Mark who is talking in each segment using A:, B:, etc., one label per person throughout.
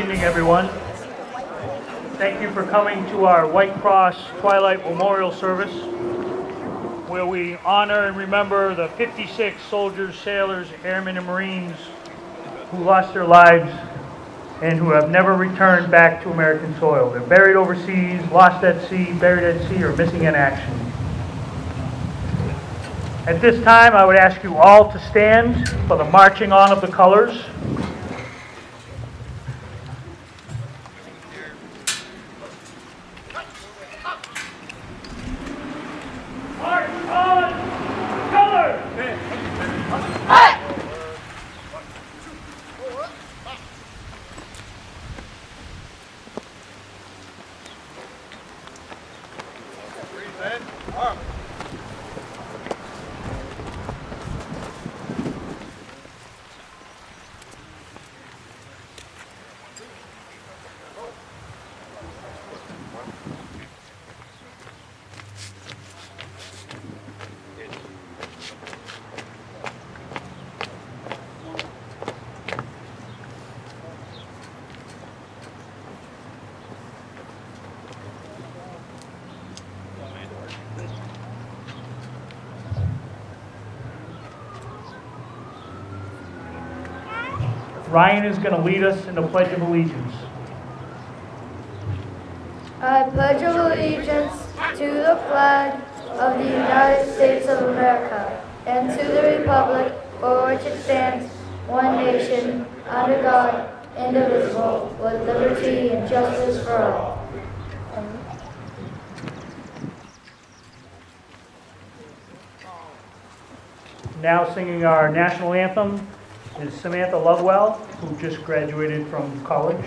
A: evening, everyone. Thank you for coming to our White Cross Twilight Memorial Service, where we honor and remember the 56 soldiers, sailors, airmen, and Marines who lost their lives and who have never returned back to American soil. They're buried overseas, lost at sea, buried at sea, or missing in action. At this time, I would ask you all to stand for the marching on of the colors. March on colors! Ryan is going to lead us in the Pledge of Allegiance.
B: I pledge allegiance to the flag of the United States of America and to the republic for which it stands, one nation, under God, indivisible, with liberty and justice for all.
A: Now singing our national anthem is Samantha Lovewell, who just graduated from college.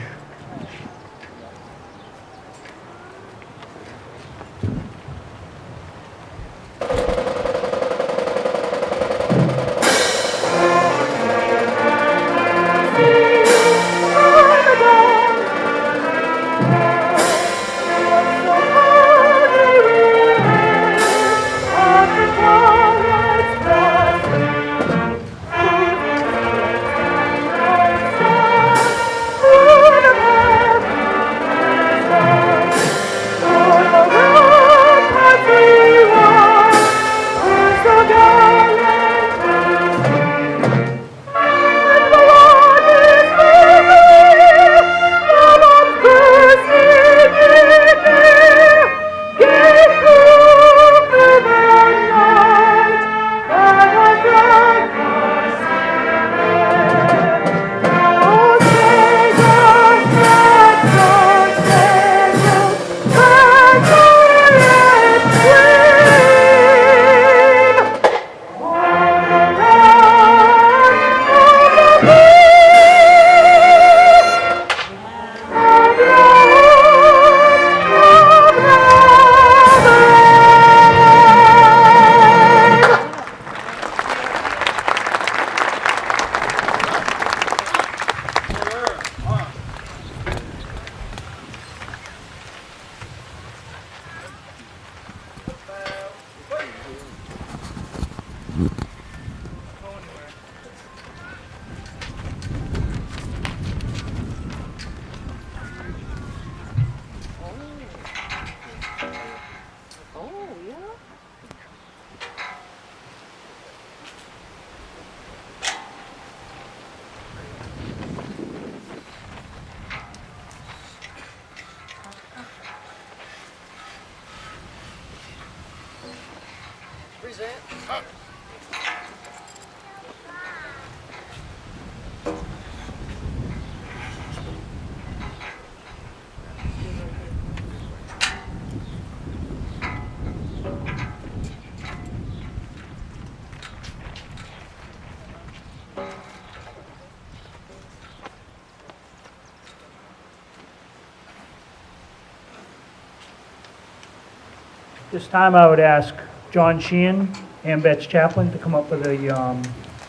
A: This time I would ask John Sheehan, AMVET's chaplain, to come up with the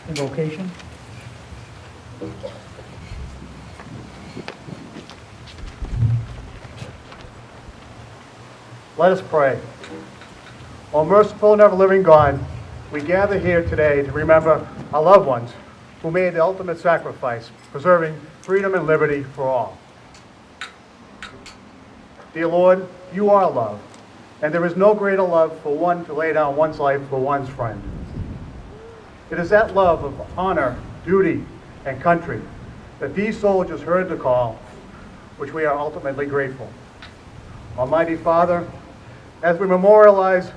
A: invocation.
C: Let us pray. O merciful and ever-living God, we gather here today to remember our loved ones who made the ultimate sacrifice, preserving freedom and liberty for all. Dear Lord, you are love, and there is no greater love for one to lay down one's life for one's friend. It is that love of honor, duty, and country that these soldiers heard the call, which we are ultimately grateful. Almighty Father, as we memorialize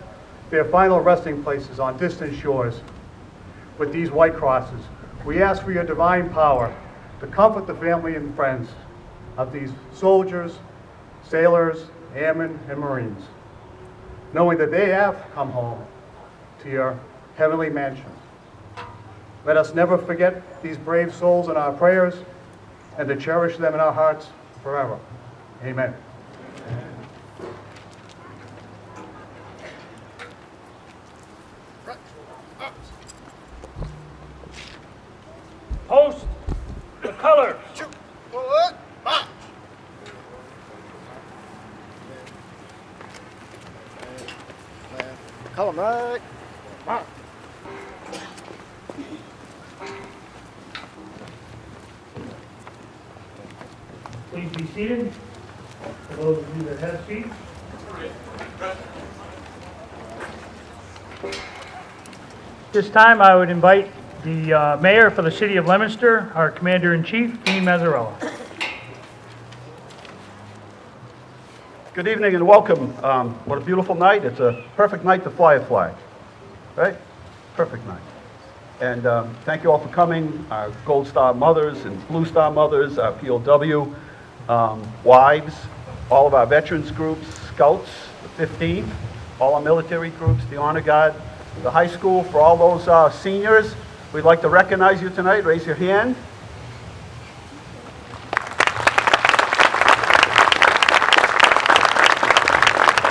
C: their final resting places on distant shores with these white crosses, we ask for your divine power to comfort the family and friends of these soldiers, sailors, airmen, and Marines, knowing that they have come home to your heavenly mansions. Let us never forget these brave souls in our prayers and to cherish them in our hearts forever. Amen.
A: Post the colors.
D: Color Mike.
A: Please be seated. For those of you that have seats. This time I would invite the mayor for the city of Leominster, our commander-in-chief, Dean Mazzarella.
E: Good evening and welcome. What a beautiful night. It's a perfect night to fly a flag, right? Perfect night. And thank you all for coming, our Gold Star mothers and Blue Star mothers, our POW wives, all of our veterans groups, Scouts, the 15th, all our military groups, the Honor Guard, the high school. For all those seniors, we'd like to recognize you tonight. Raise your hand.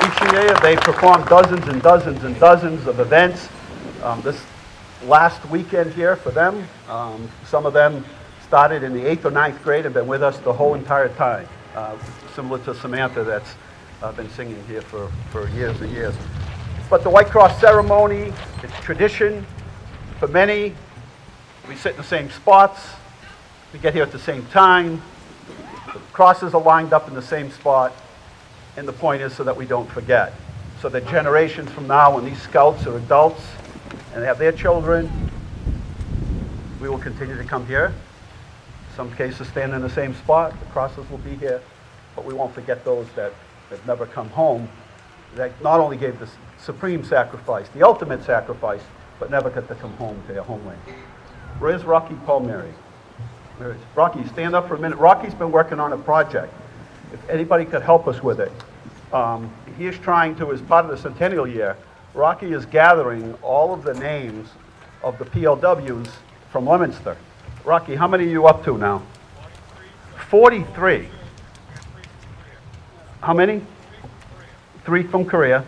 E: Each year they perform dozens and dozens and dozens of events. This last weekend here for them, some of them started in the 8th or 9th grade and been with us the whole entire time, similar to Samantha that's been singing here for years and years. But the White Cross ceremony, it's tradition. For many, we sit in the same spots, we get here at the same time, the crosses are lined up in the same spot, and the point is so that we don't forget. So that generations from now, when these scouts are adults and they have their children, we will continue to come here. Some cases stand in the same spot, the crosses will be here, but we won't forget those that never come home, that not only gave the supreme sacrifice, the ultimate sacrifice, but never got to come home to their homeland. Where's Rocky Palmieri? Rocky, stand up for a minute. Rocky's been working on a project. If anybody could help us with it. He is trying to, as part of the centennial year, Rocky is gathering all of the names of the PLWs from Leominster. Rocky, how many are you up to now? 43. How many? 3 from Korea.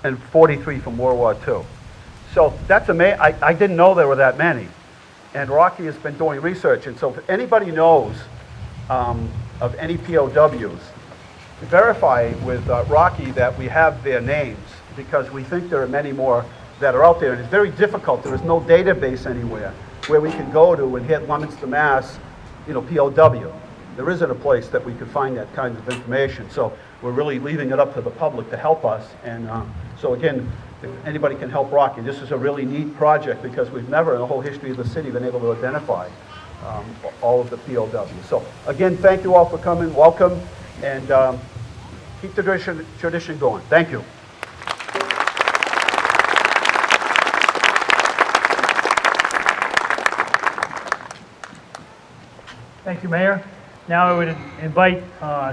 E: And 43 from World War II. So that's amazing. I didn't know there were that many. And Rocky has been doing research. And so if anybody knows of any POWs, verify with Rocky that we have their names, because we think there are many more that are out there. And it's very difficult. There is no database anywhere where we can go to and hit Leominster, Mass, POW. There isn't a place that we could find that kind of information. So we're really leaving it up to the public to help us. And so again, if anybody can help Rocky, this is a really neat project because we've never in the whole history of the city been able to identify all of the POWs. So again, thank you all for coming. Welcome. And keep the tradition going. Thank you.
A: Thank you, Mayor. Now I would invite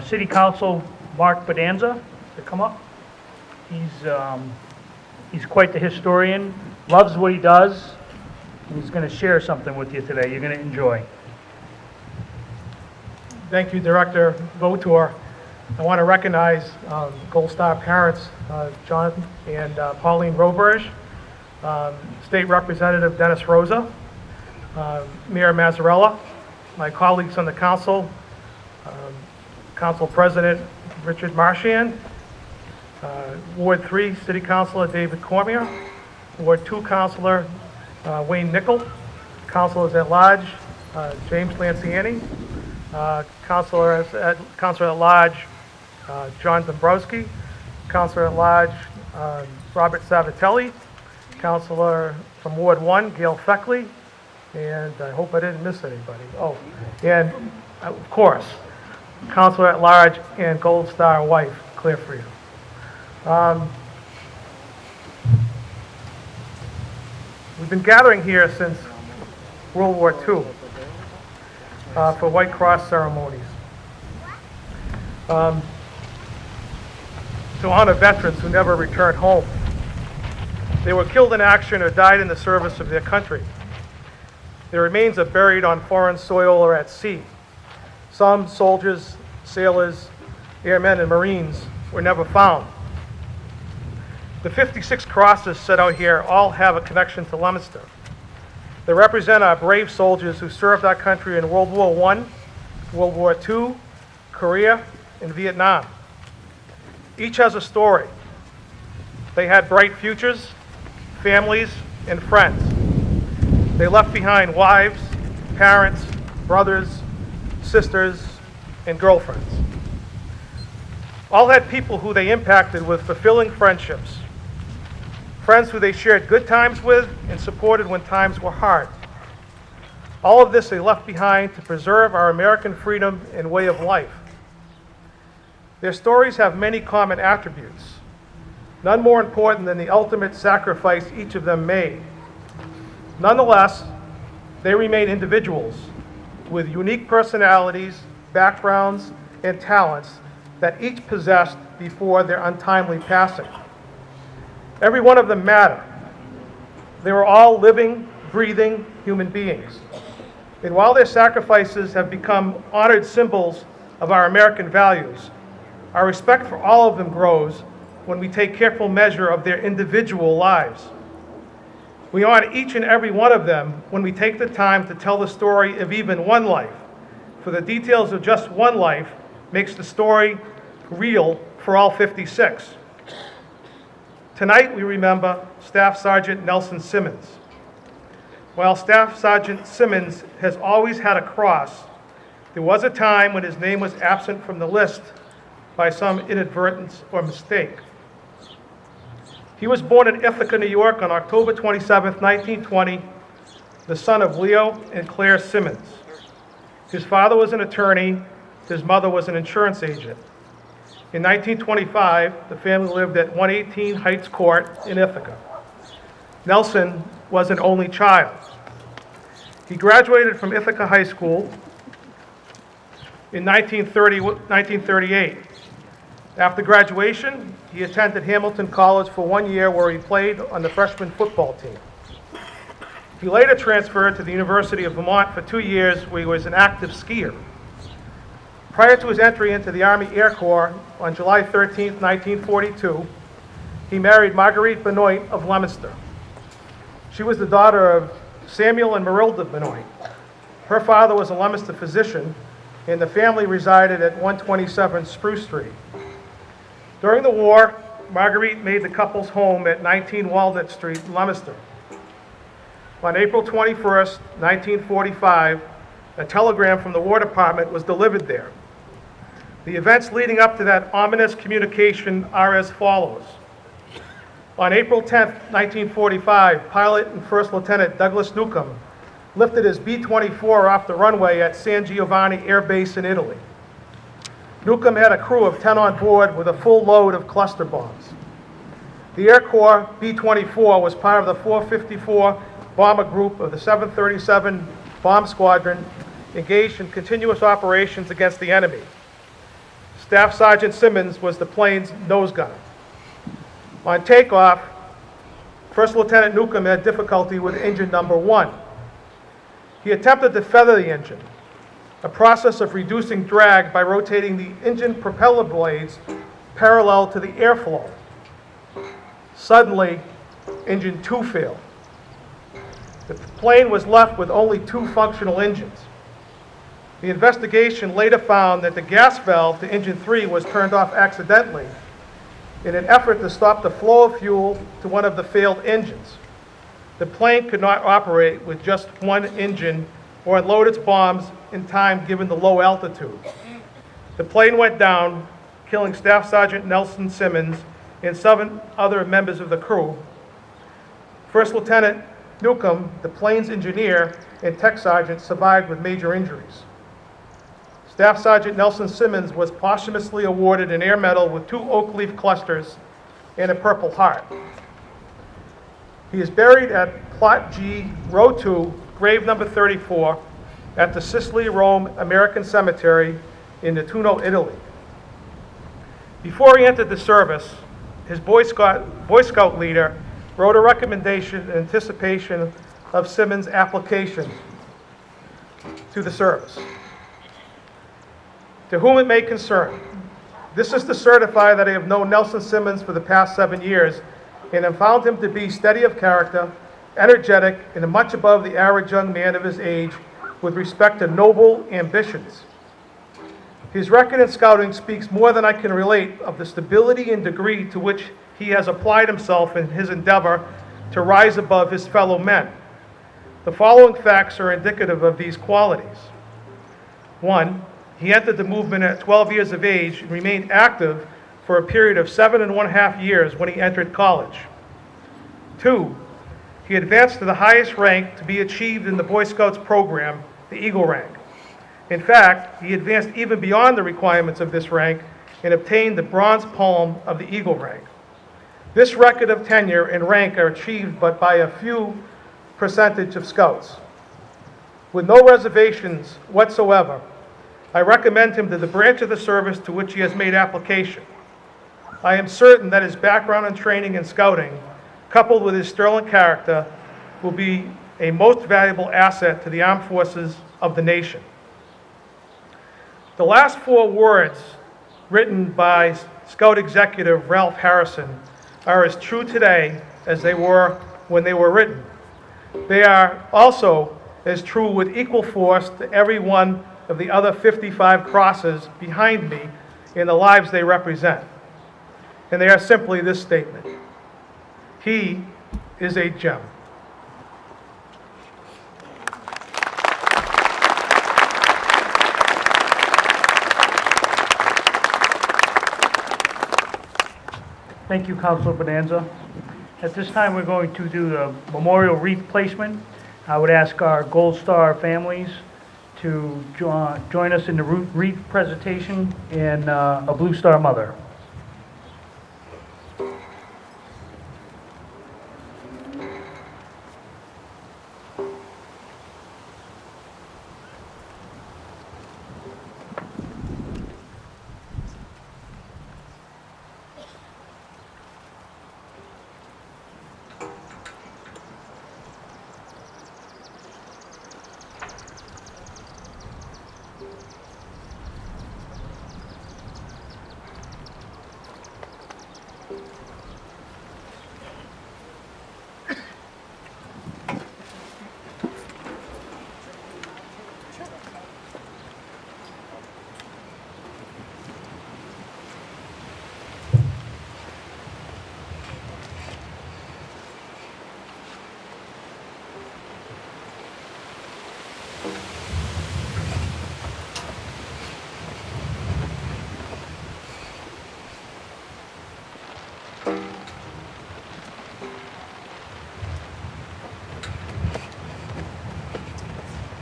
A: City Council Mark Bedanza to come up. He's quite the historian, loves what he does, and he's going to share something with you today you're going to enjoy.
F: Thank you, Director Votor. I want to recognize Gold Star parents, Jonathan and Pauline Roberge, State Representative Dennis Rosa, Mayor Mazzarella, my colleagues on the council, Council President Richard Marchand, Ward 3 City Councilor David Cormier, Ward 2 Councilor Wayne Nickel, Councilors at Large James Lanciani, Counselor at Large John Dombrowski, Counselor at Large Robert Savatelli, Counselor from Ward 1 Gail Feckley, and I hope I didn't miss anybody. Oh, and of course, Counselor at Large and Gold Star wife Claire Freedom. We've been gathering here since World War II for White Cross ceremonies to honor veterans who never returned home. They were killed in action or died in the service of their country. Their remains are buried on foreign soil or at sea. Some soldiers, sailors, airmen, and Marines were never found. The 56 crosses set out here all have a connection to Leominster. They represent our brave soldiers who served our country in World War I, World War II, Korea, and Vietnam. Each has a story. They had bright futures, families, and friends. They left behind wives, parents, brothers, sisters, and girlfriends. All had people who they impacted with fulfilling friendships. Friends who they shared good times with and supported when times were hard. All of this they left behind to preserve our American freedom and way of life. Their stories have many common attributes, none more important than the ultimate sacrifice each of them made. Nonetheless, they remain individuals with unique personalities, backgrounds, and talents that each possessed before their untimely passing. Every one of them mattered. They were all living, breathing human beings. And while their sacrifices have become honored symbols of our American values, our respect for all of them grows when we take careful measure of their individual lives. We honor each and every one of them when we take the time to tell the story of even one life, for the details of just one life makes the story real for all 56. Tonight we remember Staff Sergeant Nelson Simmons. While Staff Sergeant Simmons has always had a cross, there was a time when his name was absent from the list by some inadvertence or mistake. He was born in Ithaca, New York on October 27, 1920, the son of Leo and Claire Simmons. His father was an attorney, his mother was an insurance agent. In 1925, the family lived at 118 Heights Court in Ithaca. Nelson was an only child. He graduated from Ithaca High School in 1938. After graduation, he attended Hamilton College for 1 year where he played on the freshman football team. He later transferred to the University of Vermont for 2 years where he was an active skier. Prior to his entry into the Army Air Corps on July 13, 1942, he married Marguerite Benoit of Leominster. She was the daughter of Samuel and Marilda Benoit. Her father was a Leominster physician, and the family resided at 127 Spruce Street. During the war, Marguerite made the couple's home at 19 Walnut Street, Leominster. On April 21, 1945, a telegram from the War Department was delivered there. The events leading up to that ominous communication are as follows. On April 10, 1945, pilot and First Lieutenant Douglas Newcomb lifted his B-24 off the runway at San Giovanni Air Base in Italy. Newcomb had a crew of 10 on board with a full load of cluster bombs. The Air Corps B-24 was part of the 454 Bomber Group of the 737 Bomb Squadron engaged in continuous operations against the enemy. Staff Sergeant Simmons was the plane's nose gunner. On takeoff, First Lieutenant Newcomb had difficulty with engine number 1. He attempted to feather the engine, a process of reducing drag by rotating the engine propeller blades parallel to the airflow. Suddenly, engine 2 failed. The plane was left with only 2 functional engines. The investigation later found that the gas valve to engine 3 was turned off accidentally in an effort to stop the flow of fuel to one of the failed engines. The plane could not operate with just one engine or unload its bombs in time given the low altitude. The plane went down, killing Staff Sergeant Nelson Simmons and 7 other members of the crew. First Lieutenant Newcomb, the plane's engineer and tech sergeant, survived with major injuries. Staff Sergeant Nelson Simmons was posthumously awarded an Air Medal with 2 oak leaf clusters and a Purple Heart. He is buried at Plot G, Row 2, grave number 34, at the Sicily Rome American Cemetery in Nettuno, Italy. Before he entered the service, his Boy Scout leader wrote a recommendation in anticipation of Simmons' application to the service. To whom it may concern, this is to certify that I have known Nelson Simmons for the past 7 years and have found him to be steady of character, energetic, and much above the average young man of his age with respect to noble ambitions. His record in scouting speaks more than I can relate of the stability and degree to which he has applied himself in his endeavor to rise above his fellow men. The following facts are indicative of these qualities. 1, he entered the movement at 12 years of age and remained active for a period of 7.5 years when he entered college. 2, he advanced to the highest rank to be achieved in the Boy Scouts program, the Eagle rank. In fact, he advanced even beyond the requirements of this rank and obtained the bronze palm of the Eagle rank. This record of tenure and rank are achieved but by a few percentage of Scouts. With no reservations whatsoever, I recommend him to the branch of the service to which he has made application. I am certain that his background and training in Scouting, coupled with his sterling character, will be a most valuable asset to the armed forces of the nation. The last 4 words written by Scout Executive Ralph Harrison are as true today as they were when they were written. They are also as true with equal force to every one of the other 55 crosses behind me in the lives they represent. And they are simply this statement: he is a gem.
A: Thank you, Councilor Bonanza. At this time, we're going to do the memorial wreath placement. I would ask our Gold Star families to join us in the wreath presentation and a Blue Star mother.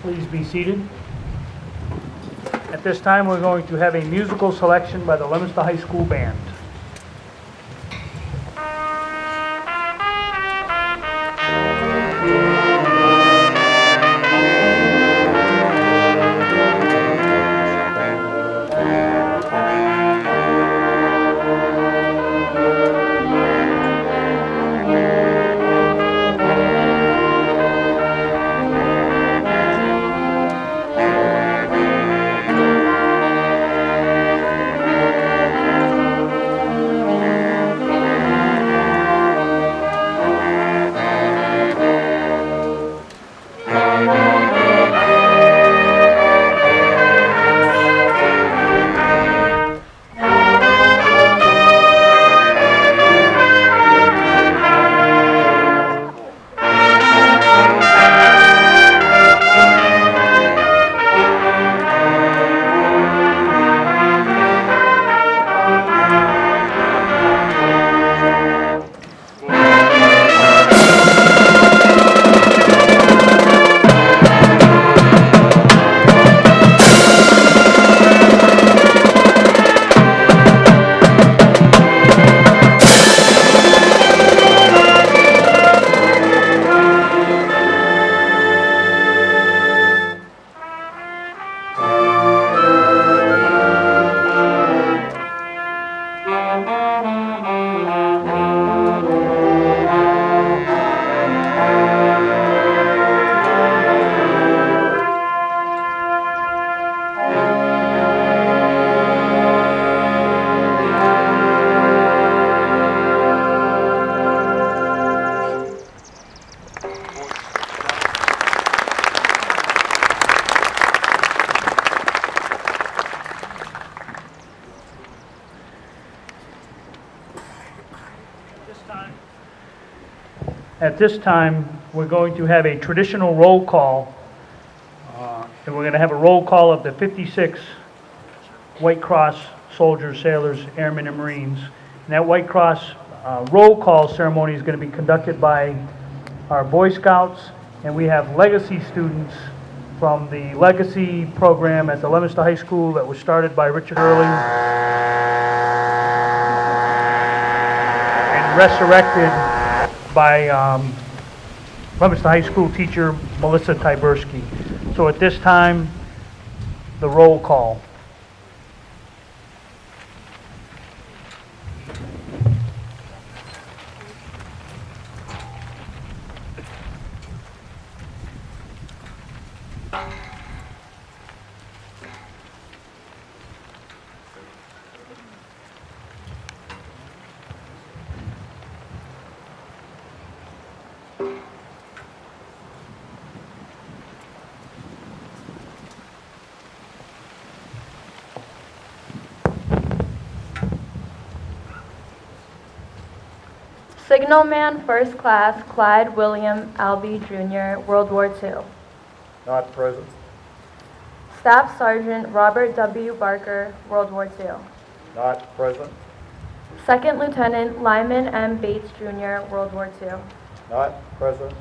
A: Please be seated. At this time, we're going to have a musical selection by the Leominster High School Band. At this time, we're going to have a traditional roll call, and we're going to have a roll call of the 56 White Cross soldiers, sailors, airmen, and Marines. And that White Cross roll call ceremony is going to be conducted by our Boy Scouts, and we have legacy students from the legacy program at the Leominster High School that was started by Richard Early and resurrected by Leominster High School teacher Melissa Tyberski. So at this time, the roll call.
B: Signalman First Class Clyde William Albee Jr., World War II.
C: Not present.
B: Staff Sergeant Robert W. Barker, World War II.
C: Not present.
B: Second Lieutenant Lyman M. Bates Jr., World War II.
C: Not present.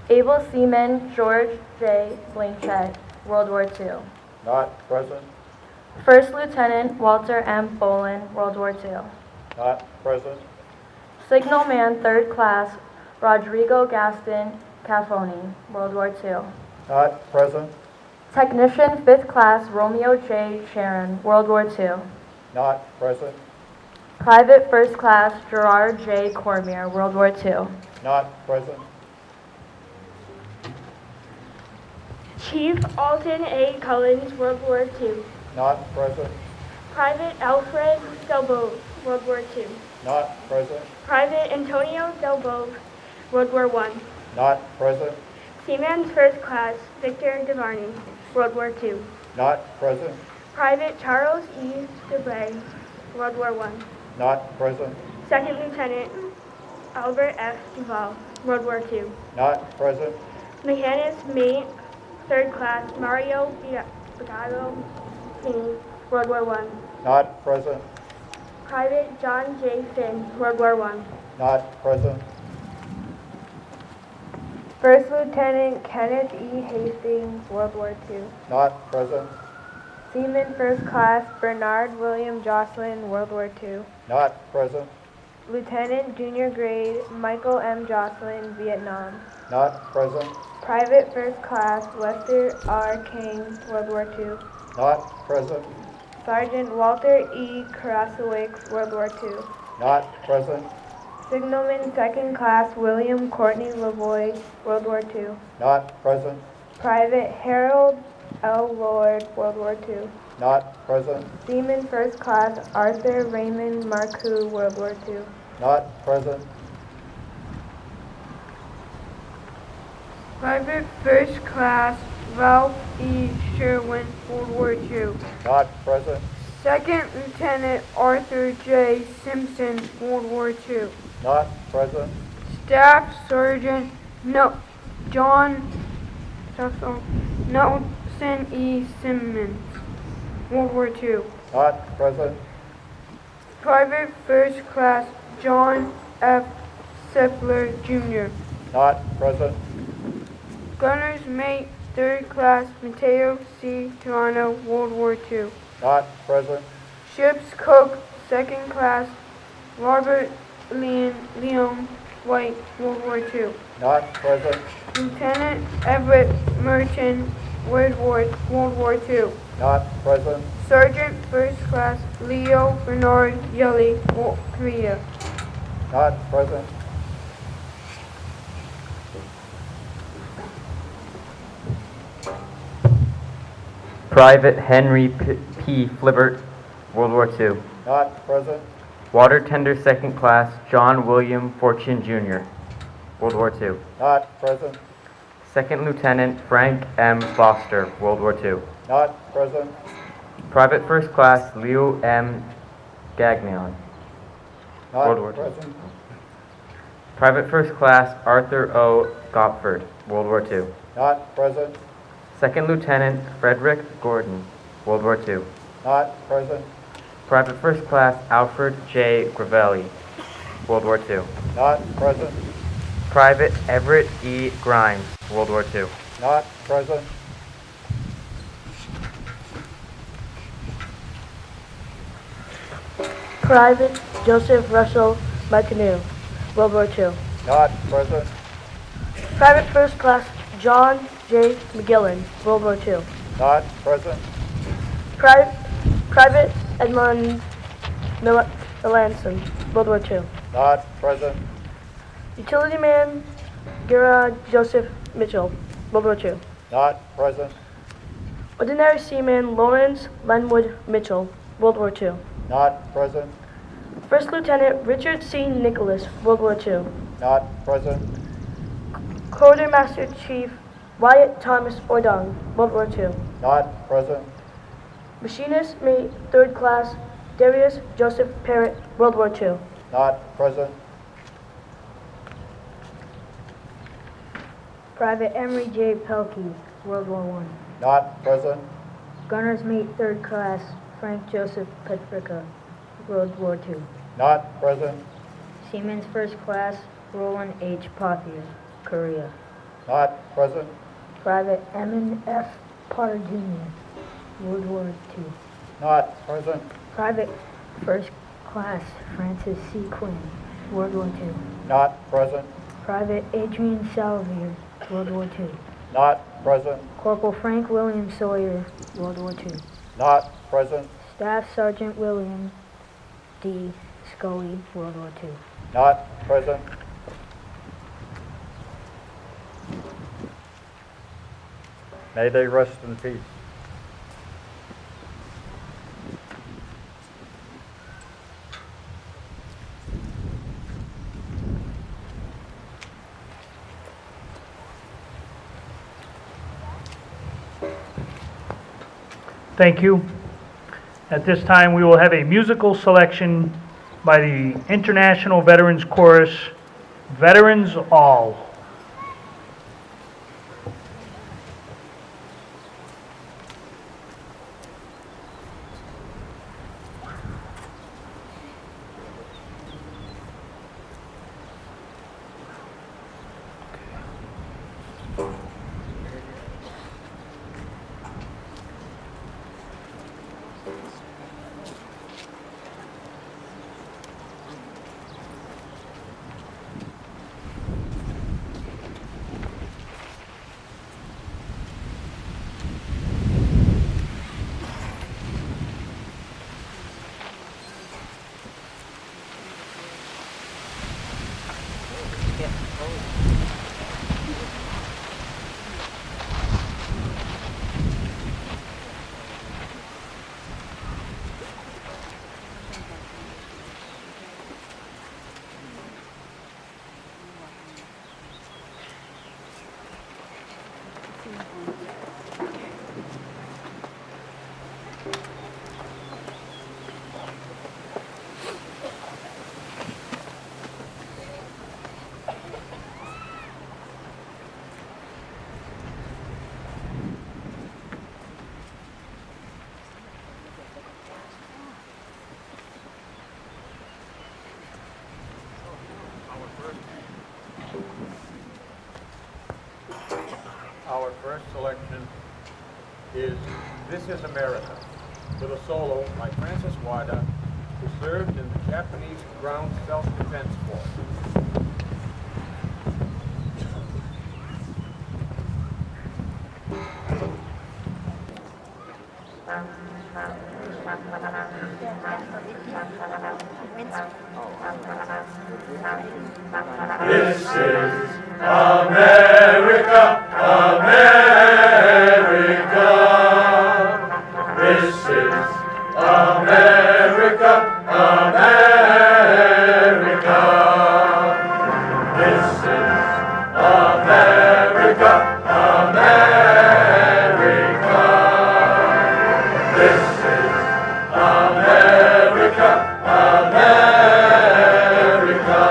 B: Able Seaman George J. Blanchett, World War II.
C: Not present.
B: First Lieutenant Walter M. Bolin, World War II.
C: Not present.
B: Signalman Third Class Rodrigo Gaston Cafoni, World War II.
C: Not present.
B: Technician Fifth Class Romeo J. Sharon, World War II.
C: Not present.
B: Private First Class Gerard J. Cormier, World War II.
C: Not present.
D: Chief Alton A. Cullens, World War II.
C: Not present.
D: Private Alfred Delbove, World War II.
C: Not present.
D: Private Antonio Delbove, World War I.
C: Not present.
D: Seaman's First Class Victor Devarney, World War II.
C: Not present.
D: Private Charles E. Debray, World War I.
C: Not present.
D: Second Lieutenant Albert F. Duval, World War II.
C: Not present.
D: Mechanist Mate, Third Class Mario Bigago, World War I.
C: Not present.
D: Private John J. Finn, World War I.
C: Not present.
B: First Lieutenant Kenneth E. Hastings, World War II.
C: Not present.
B: Seaman First Class Bernard William Jocelyn, World War II.
C: Not present.
B: Lieutenant Junior Grade Michael M. Jocelyn, Vietnam.
C: Not present.
B: Private First Class Lester R. King, World War II.
C: Not present.
B: Sergeant Walter E. Karasowicz, World War II.
C: Not present.
B: Signalman Second Class William Courtney Lavoie, World War II.
C: Not present.
B: Private Harold L. Lord, World War II.
C: Not present.
B: Seaman First Class Arthur Raymond Marcoux, World War II.
C: Not present.
G: Private First Class Ralph E. Sherwin, World War II.
C: Not present.
G: Second Lieutenant Arthur J. Simpson, World War II.
C: Not present.
G: Staff Sergeant John Nelson E. Simmons, World War II.
C: Not present.
G: Private First Class John F. Sepler, Jr.
C: Not present.
G: Gunner's Mate Third Class Mateo C. Toronto, World War II.
C: Not present.
G: Ship's Cook Second Class Robert Leon White, World War II.
C: Not present.
G: Lieutenant Everett Merchant, World War II.
C: Not present.
G: Sergeant First Class Leo Bernard Yelly, Korea.
C: Not present.
H: Private Henry P. Flibbert, World War II.
C: Not present.
H: Water Tender Second Class John William Fortune Jr., World War II.
C: Not present.
H: Second Lieutenant Frank M. Foster, World War II.
C: Not present.
H: Private First Class Leo M. Gagnon,
C: Not
H: World War II.
C: present.
H: Private First Class Arthur O. Gopford, World War II.
E: Not present.
H: Second Lieutenant Frederick Gordon, World War II.
E: Not present.
H: Private First Class Alfred J. Gravelli, World War II.
E: Not present.
H: Private Everett E. Grimes, World War II.
E: Not present.
D: Private Joseph Russell McCanoe, World War II.
E: Not present.
D: Private First Class John J. McGillen, World War II.
E: Not present.
D: Private Edmund Melanson, World War II.
E: Not present.
D: Utility Man Gerard Joseph Mitchell, World War II.
E: Not present.
D: Ordinary Seaman Lawrence Lenwood Mitchell, World War II.
E: Not present.
D: First Lieutenant Richard C. Nicholas, World War II.
E: Not present.
D: Quartermaster Chief Wyatt Thomas Ordung, World War II.
E: Not present.
D: Machinist Mate 3rd Class Darius Joseph Parrott, World War II.
E: Not present.
B: Private Emery J. Pelkey, World War I.
E: Not present.
B: Gunner's Mate 3rd Class Frank Joseph Petrica, World War II.
E: Not present.
B: Seaman's First Class Roland H. Pothier, Korea.
E: Not present.
B: Private Emin F. Potter Jr., World War II.
E: Not present.
B: Private First Class Francis C. Quinn, World War II.
E: Not present.
B: Private Adrian Salvier, World War II.
E: Not present.
B: Corporal Frank William Sawyer, World War II.
E: Not present.
B: Staff Sergeant William D. Scully, World War II.
E: Not present. May they rest in peace.
A: Thank you. At this time, we will have a musical selection by the International Veterans Chorus, Veterans All.
I: Our first selection is This Is America, with a solo by Francis Wada, who served in the Japanese Ground Self-Defense Force.
J: This is America, America. This is America, America. This is America, America. This is America, America.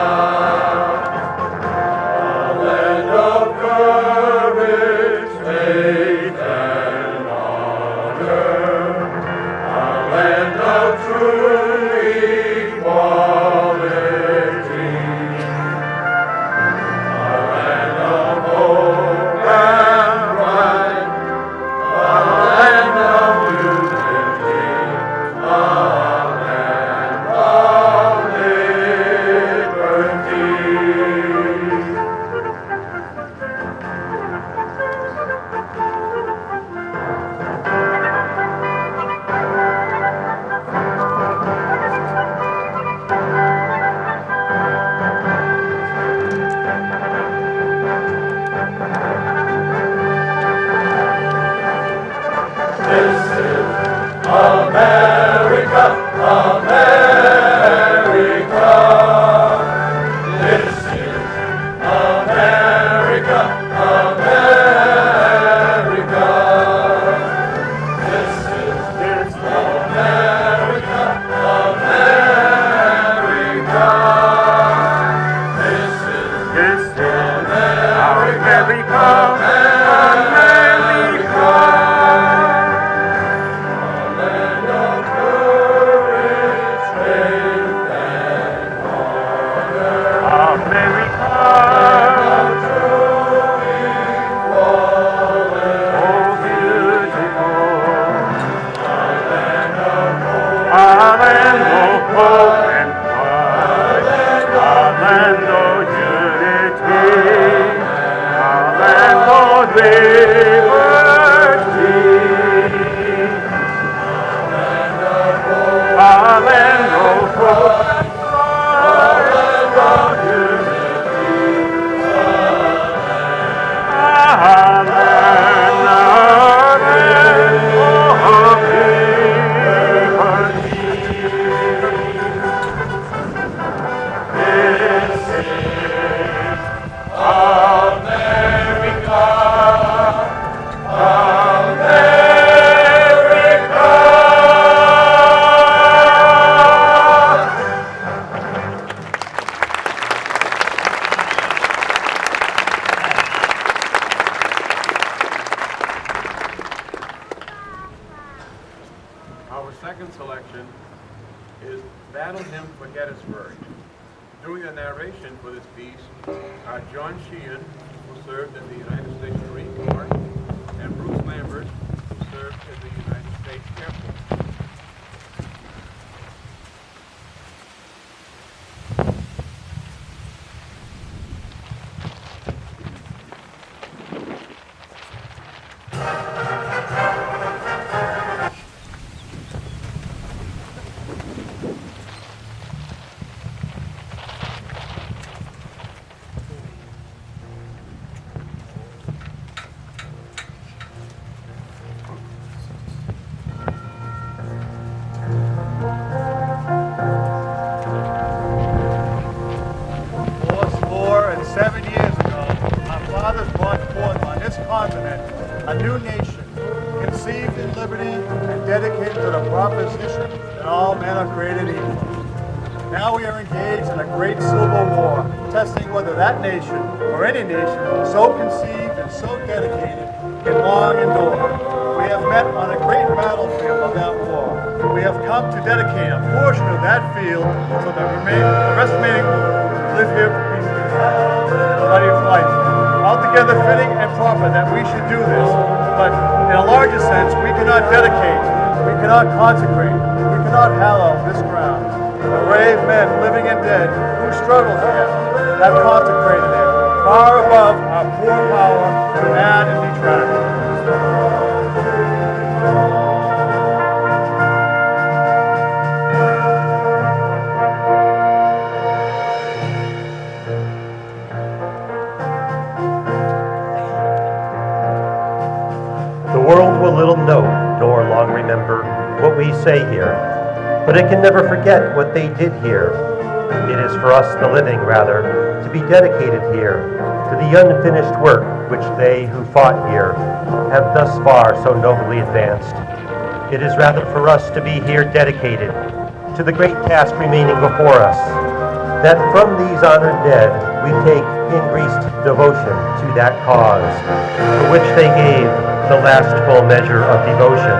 I: Our second selection is Battle Hymn for Gettysburg. Doing the narration for this piece are John Sheehan, who served in the United States Marine Corps, and Bruce Lambert, who served in the United States Air Force.
C: A new nation, conceived in liberty and dedicated to the proposition that all men are created equal. Now we are engaged in a great civil war, testing whether that nation, or any nation, so conceived and so dedicated, can long endure. We have met on a great battlefield of that war. We have come to dedicate a portion of that field so that the rest remaining live here for peace and plenty of life. Altogether fitting and proper that we should do this, but in a larger sense, we cannot dedicate, we cannot consecrate, we cannot hallow this ground. The brave men, living and dead, who struggled here, have consecrated it, far above our poor power to add and detract.
K: The world will little know, nor long remember, what we say here, but it can never forget what they did here. It is for us, the living, rather, to be dedicated here, to the unfinished work which they who fought here have thus far so nobly advanced. It is rather for us to be here dedicated to the great task remaining before us, that from these honored dead we take increased devotion to that cause, for which they gave the last full measure of devotion,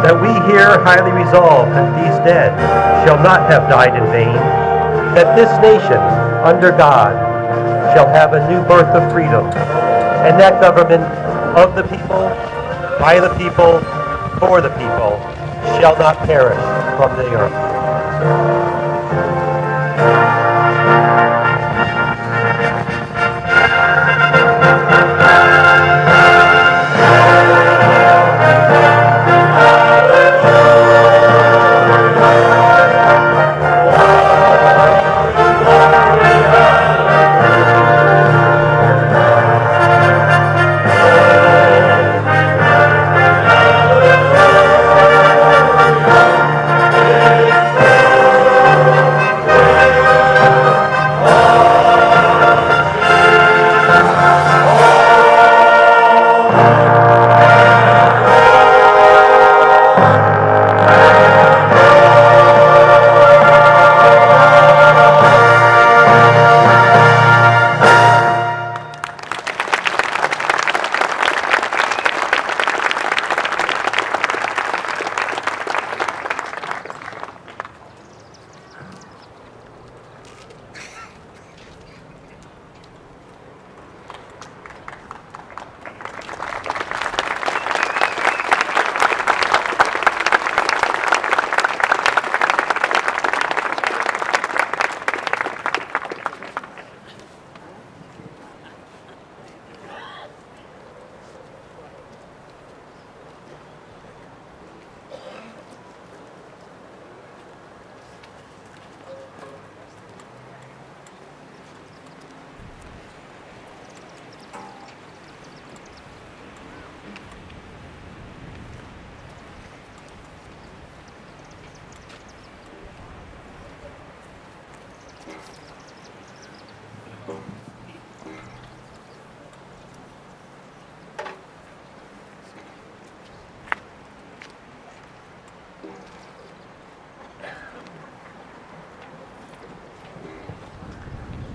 K: that we here highly resolve that these dead shall not have died in vain, that this nation, under God, shall have a new birth of freedom, and that government of the people, by the people, for the people, shall not perish from the earth.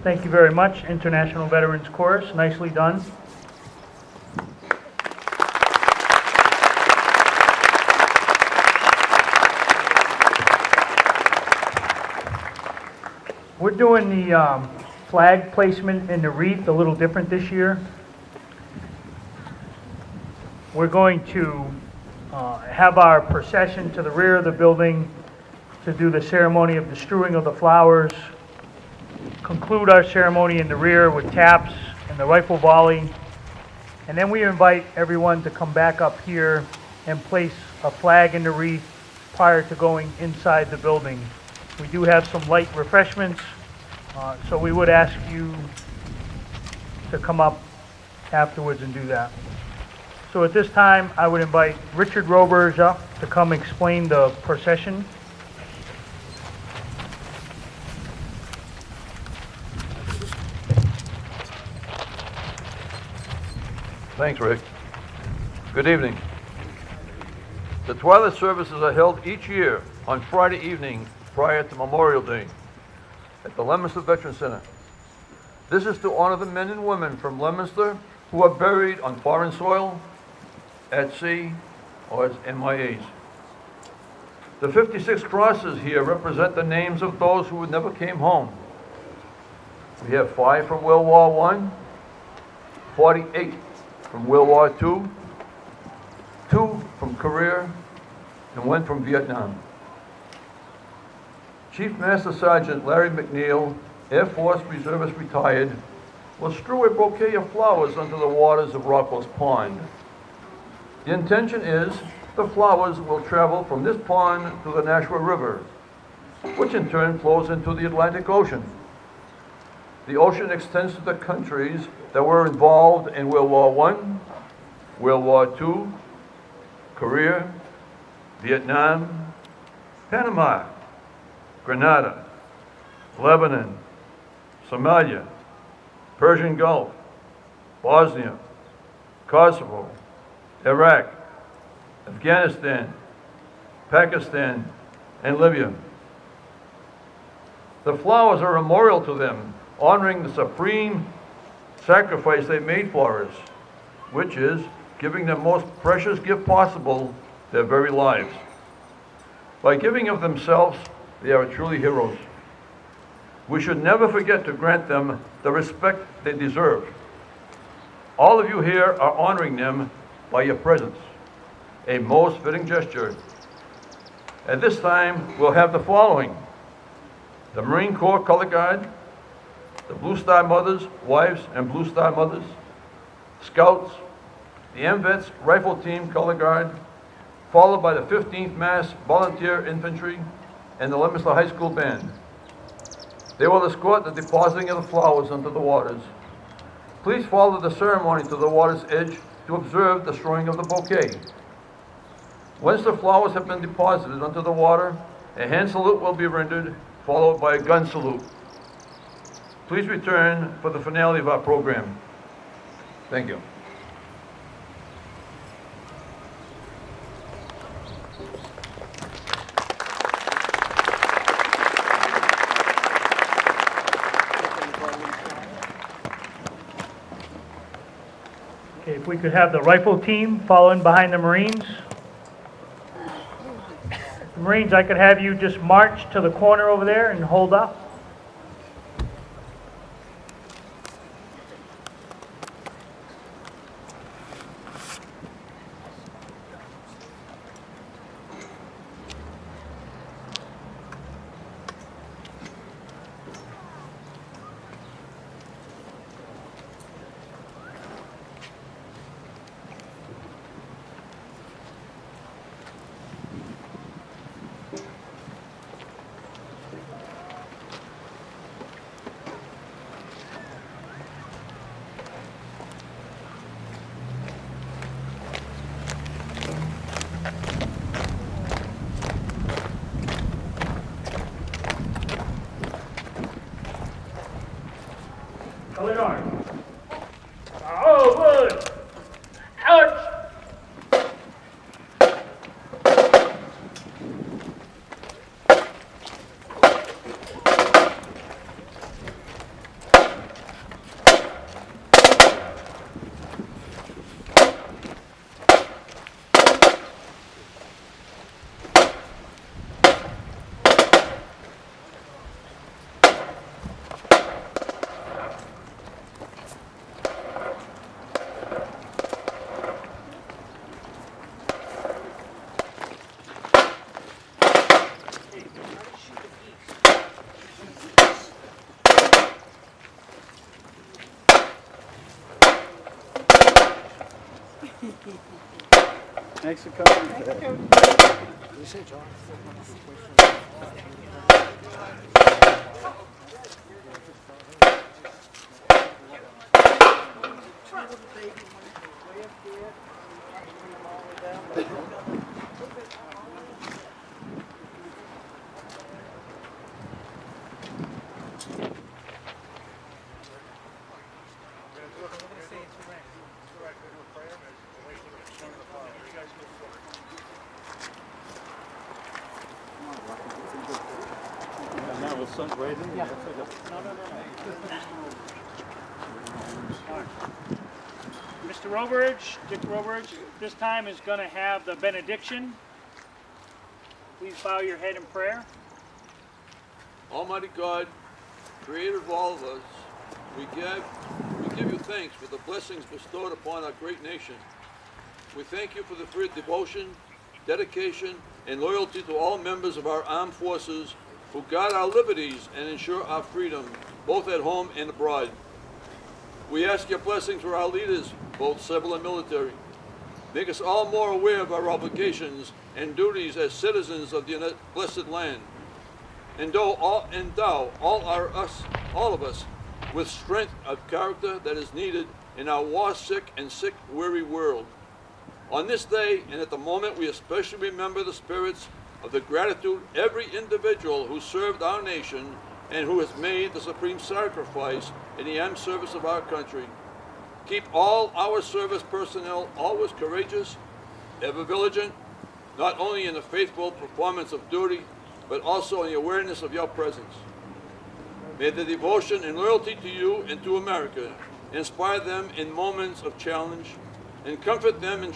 A: Thank you very much, International Veterans Chorus. Nicely done. We're doing the flag placement in the wreath a little different this year. We're going to have our procession to the rear of the building to do the ceremony of the strewing of the flowers, conclude our ceremony in the rear with taps and the rifle volley, and then we invite everyone to come back up here and place a flag in the wreath prior to going inside the building. We do have some light refreshments, so we would ask you to come up afterwards and do that. So at this time, I would invite Richard Roberge up to come explain the procession.
L: Thanks, Rick. Good evening. The twilight services are held each year on Friday evening prior to Memorial Day at the Leominster Veteran Center. This is to honor the men and women from Leominster who are buried on foreign soil, at sea, or as MIAs. The 56 crosses here represent the names of those who never came home. We have 5 from World War I, 48 from World War II, 2 from Korea, and 1 from Vietnam. Chief Master Sergeant Larry McNeil, Air Force Reservist retired, will strew a bouquet of flowers onto the waters of Rockwell's Pond. The intention is the flowers will travel from this pond to the Nashua River, which in turn flows into the Atlantic Ocean. The ocean extends to the countries that were involved in World War I, World War II, Korea, Vietnam, Panama, Grenada, Lebanon, Somalia, Persian Gulf, Bosnia, Kosovo, Iraq, Afghanistan, Pakistan, and Libya. The flowers are a memorial to them, honoring the supreme sacrifice they made for us, which is giving the most precious gift possible, their very lives. By giving of themselves, they are truly heroes. We should never forget to grant them the respect they deserve. All of you here are honoring them by your presence, a most fitting gesture. At this time, we'll have the following: the Marine Corps Color Guard, the Blue Star Mothers, Wives and Blue Star Mothers, Scouts, the MVETS Rifle Team Color Guard, followed by the 15th Mass Volunteer Infantry and the Leominster High School Band. They will escort the depositing of the flowers onto the waters. Please follow the ceremony to the water's edge to observe the throwing of the bouquet. Once the flowers have been deposited onto the water, a hand salute will be rendered, followed by a gun salute. Please return for the finale of our program. Thank you.
A: Okay, if we could have the rifle team following behind the Marines. The Marines, I could have you just march to the corner over there and hold up. Color orange. Oh, good. Ouch.
E: Thanks for coming.
A: Mr. Roberge, Dick Roberge, this time is going to have the benediction. Please bow your head in prayer.
L: Almighty God, creator of all of us, we give you thanks for the blessings bestowed upon our great nation. We thank you for the free devotion, dedication, and loyalty to all members of our armed forces who guard our liberties and ensure our freedom, both at home and abroad. We ask your blessings for our leaders, both civil and military. Make us all more aware of our obligations and duties as citizens of the blessed land. Endow all of us with strength of character that is needed in our war-sick and sick-weary world. On this day and at the moment, we especially remember the spirits of the gratitude every individual who served our nation and who has made the supreme sacrifice in the armed service of our country. Keep all our service personnel always courageous, ever vigilant, not only in the faithful performance of duty, but also in the awareness of your presence. May the devotion and loyalty to you and to America inspire them in moments of challenge and comfort them in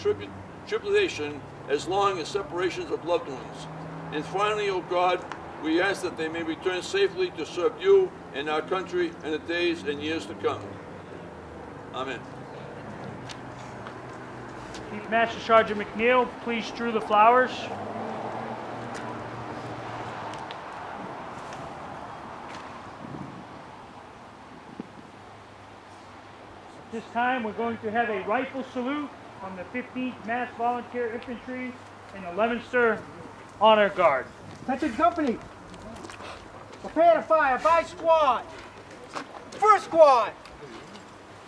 L: tribulation as long as separations of loved ones. And finally, O God, we ask that they may return safely to serve you and our country in the days and years to come. Amen.
A: Chief Master Sergeant McNeil, please strew the flowers. This time we're going to have a rifle salute from the 15th Mass Volunteer Infantry and the Leominster Honor Guard.
M: Attention company! Prepare to fire by squad! First squad!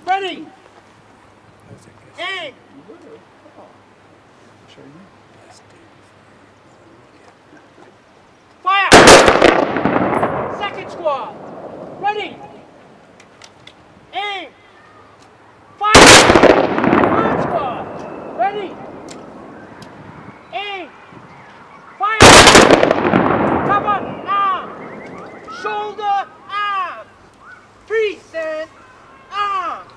M: Ready! Aim! Fire! Second squad! Ready! Aim! Fire! Third squad! Ready! Aim! Fire! Cover! Arm! Shoulder! Arm! Present! Arm!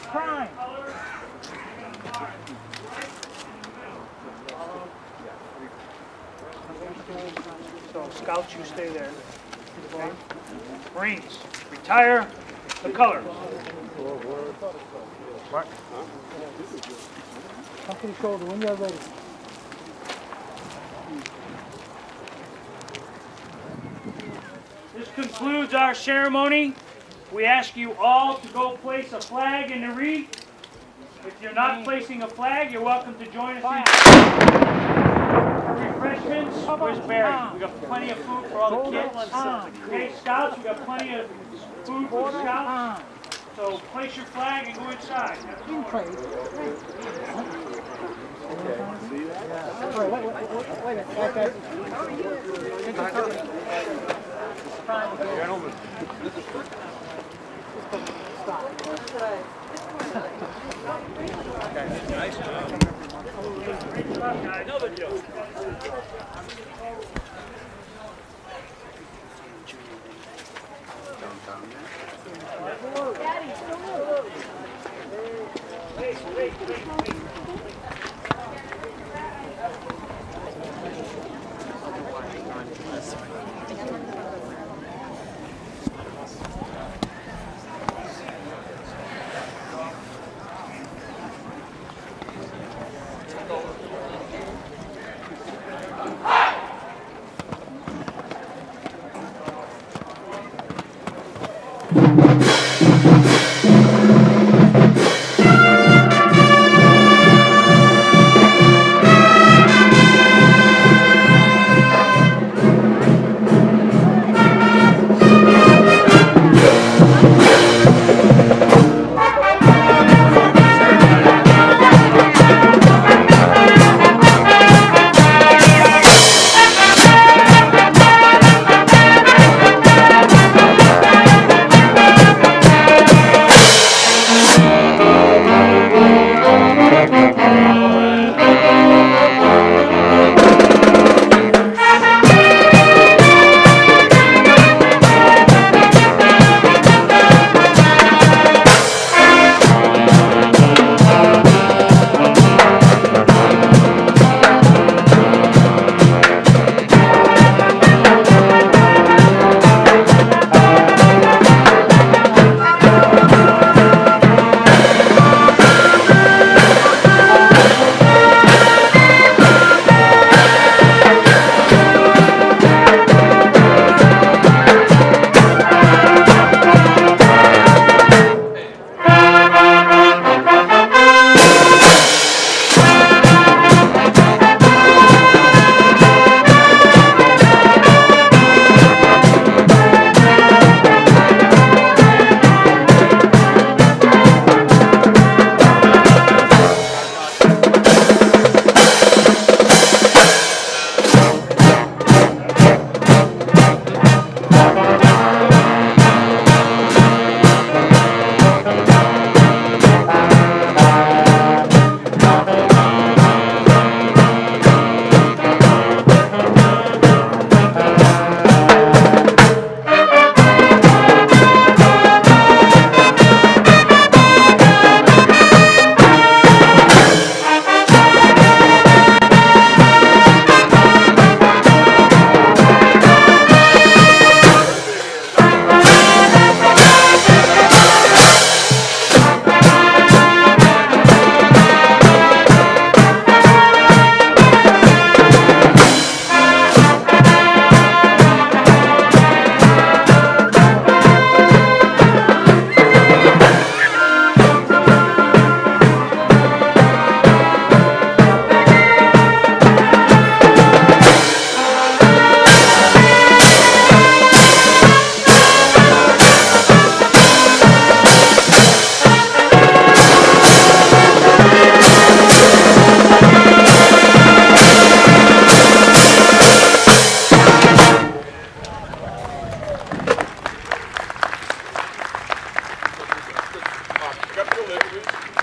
M: crime.
A: So scouts, you stay there. Okay? Marines, retire the colors. Mark.
M: Come to the shoulder when you're ready.
A: This concludes our ceremony. We ask you all to go place a flag in the wreath. If you're not placing a flag, you're welcome to join us in refreshments. Where's Barry? We got plenty of food for all the kids. Okay, scouts, we got plenty of food for the scouts. So place your flag and go inside.
I: Gentlemen,
A: Another joke.
I: accept the liveries